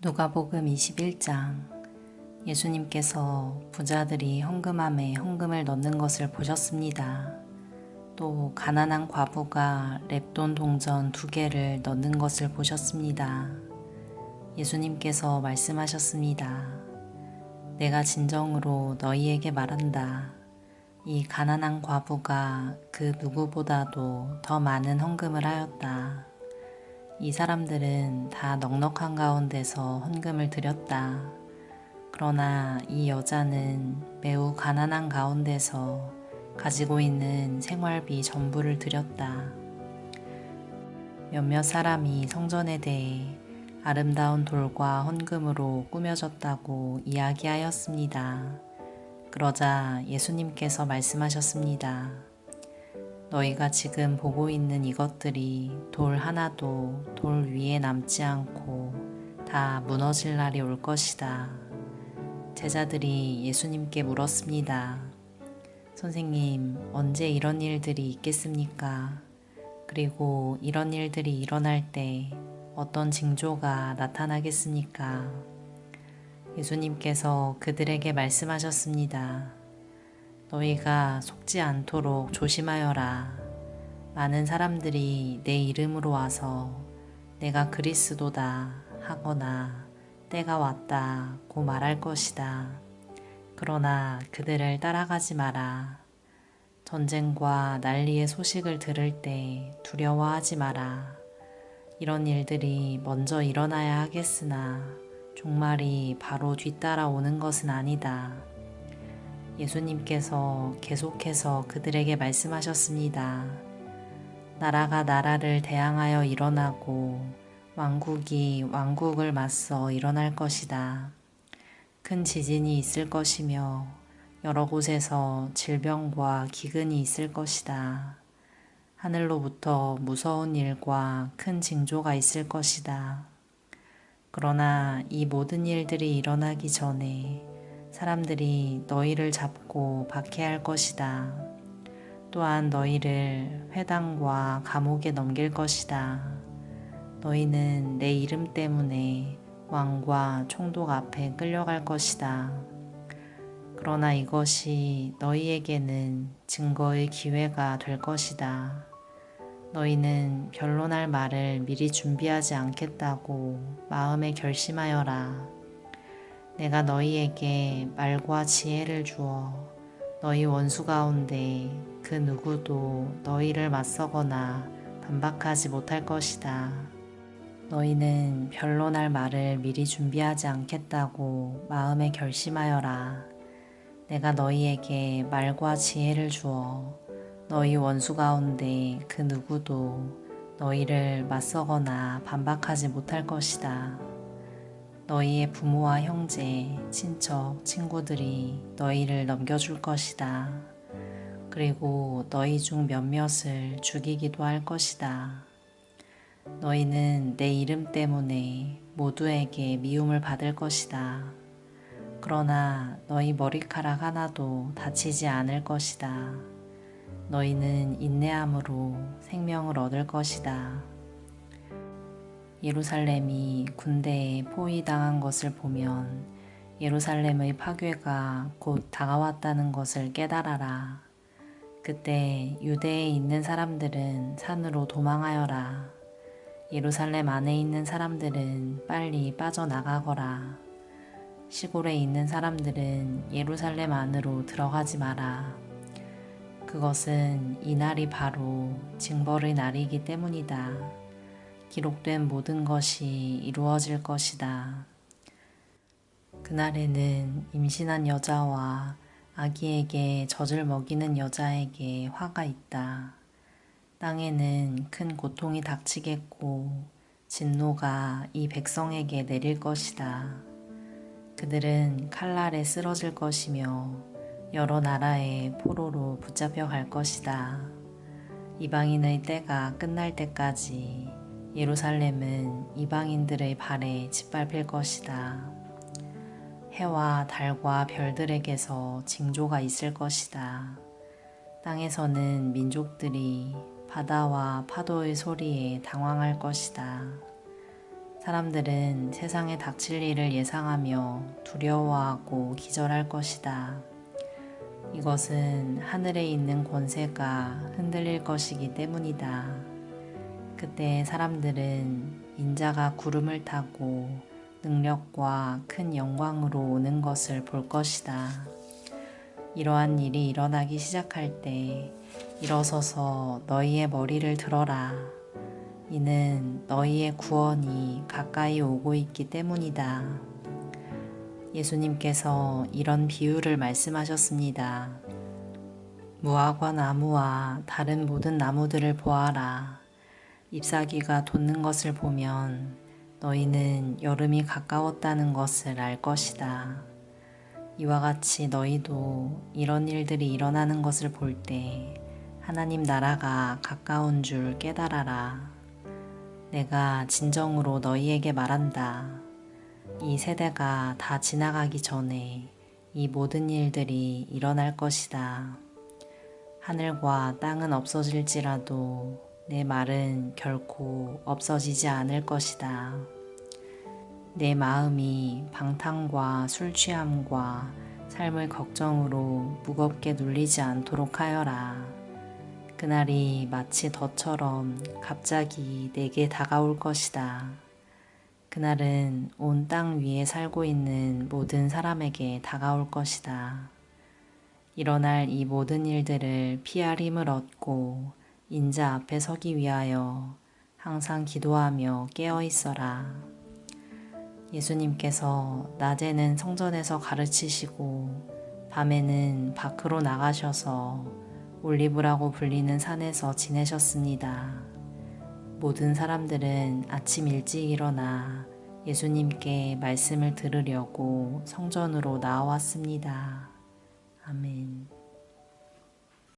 누가복음 21장. 예수님께서 부자들이 헌금함에 헌금을 넣는 것을 보셨습니다. 또 가난한 과부가 렙돈 동전 2개를 넣는 것을 보셨습니다. 예수님께서 말씀하셨습니다. 내가 진정으로 너희에게 말한다. 이 가난한 과부가 그 누구보다도 더 많은 헌금을 하였다. 이 사람들은 다 넉넉한 가운데서 헌금을 드렸다. 그러나 이 여자는 매우 가난한 가운데서 가지고 있는 생활비 전부를 드렸다. 몇몇 사람이 성전에 대해 아름다운 돌과 헌금으로 꾸며졌다고 이야기하였습니다. 그러자 예수님께서 말씀하셨습니다. 너희가 지금 보고 있는 이것들이 돌 하나도 돌 위에 남지 않고 다 무너질 날이 올 것이다. 제자들이 예수님께 물었습니다. 선생님, 언제 이런 일들이 있겠습니까? 그리고 이런 일들이 일어날 때 어떤 징조가 나타나겠습니까? 예수님께서 그들에게 말씀하셨습니다. 너희가 속지 않도록 조심하여라. 많은 사람들이 내 이름으로 와서 내가 그리스도다 하거나 때가 왔다고 말할 것이다. 그러나 그들을 따라가지 마라. 전쟁과 난리의 소식을 들을 때 두려워하지 마라. 이런 일들이 먼저 일어나야 하겠으나 종말이 바로 뒤따라오는 것은 아니다. 예수님께서 계속해서 그들에게 말씀하셨습니다. 나라가 나라를 대항하여 일어나고 왕국이 왕국을 맞서 일어날 것이다. 큰 지진이 있을 것이며 여러 곳에서 질병과 기근이 있을 것이다. 하늘로부터 무서운 일과 큰 징조가 있을 것이다. 그러나 이 모든 일들이 일어나기 전에 사람들이 너희를 잡고 박해할 것이다. 또한 너희를 회당과 감옥에 넘길 것이다. 너희는 내 이름 때문에 왕과 총독 앞에 끌려갈 것이다. 그러나 이것이 너희에게는 증거의 기회가 될 것이다. 너희는 변론할 말을 미리 준비하지 않겠다고 마음에 결심하여라. 내가 너희에게 말과 지혜를 주어 너희 원수 가운데 그 누구도 너희를 맞서거나 반박하지 못할 것이다. 너희는 변론할 말을 미리 준비하지 않겠다고 마음에 결심하여라. 내가 너희에게 말과 지혜를 주어 너희 원수 가운데 그 누구도 너희를 맞서거나 반박하지 못할 것이다. 너희의 부모와 형제, 친척, 친구들이 너희를 넘겨줄 것이다. 그리고 너희 중 몇몇을 죽이기도 할 것이다. 너희는 내 이름 때문에 모두에게 미움을 받을 것이다. 그러나 너희 머리카락 하나도 다치지 않을 것이다. 너희는 인내함으로 생명을 얻을 것이다. 예루살렘이 군대에 포위당한 것을 보면 예루살렘의 파괴가 곧 다가왔다는 것을 깨달아라. 그때 유대에 있는 사람들은 산으로 도망하여라. 예루살렘 안에 있는 사람들은 빨리 빠져나가거라. 시골에 있는 사람들은 예루살렘 안으로 들어가지 마라. 그것은 이 날이 바로 징벌의 날이기 때문이다. 기록된 모든 것이 이루어질 것이다. 그날에는 임신한 여자와 아기에게 젖을 먹이는 여자에게 화가 있다. 땅에는 큰 고통이 닥치겠고 진노가 이 백성에게 내릴 것이다. 그들은 칼날에 쓰러질 것이며 여러 나라의 포로로 붙잡혀 갈 것이다. 이방인의 때가 끝날 때까지 예루살렘은 이방인들의 발에 짓밟힐 것이다. 해와 달과 별들에게서 징조가 있을 것이다. 땅에서는 민족들이 바다와 파도의 소리에 당황할 것이다. 사람들은 세상에 닥칠 일을 예상하며 두려워하고 기절할 것이다. 이것은 하늘에 있는 권세가 흔들릴 것이기 때문이다. 그때 사람들은 인자가 구름을 타고 능력과 큰 영광으로 오는 것을 볼 것이다. 이러한 일이 일어나기 시작할 때 일어서서 너희의 머리를 들어라. 이는 너희의 구원이 가까이 오고 있기 때문이다. 예수님께서 이런 비유를 말씀하셨습니다. 무화과 나무와 다른 모든 나무들을 보아라. 잎사귀가 돋는 것을 보면 너희는 여름이 가까웠다는 것을 알 것이다. 이와 같이 너희도 이런 일들이 일어나는 것을 볼 때 하나님 나라가 가까운 줄 깨달아라. 내가 진정으로 너희에게 말한다. 이 세대가 다 지나가기 전에 이 모든 일들이 일어날 것이다. 하늘과 땅은 없어질지라도 내 말은 결코 없어지지 않을 것이다. 내 마음이 방탕과 술 취함과 삶의 걱정으로 무겁게 눌리지 않도록 하여라. 그날이 마치 덫처럼 갑자기 내게 다가올 것이다. 그날은 온 땅 위에 살고 있는 모든 사람에게 다가올 것이다. 일어날 이 모든 일들을 피할 힘을 얻고 인자 앞에 서기 위하여 항상 기도하며 깨어 있어라. 예수님께서 낮에는 성전에서 가르치시고 밤에는 밖으로 나가셔서 올리브라고 불리는 산에서 지내셨습니다. 모든 사람들은 아침 일찍 일어나 예수님께 말씀을 들으려고 성전으로 나와왔습니다.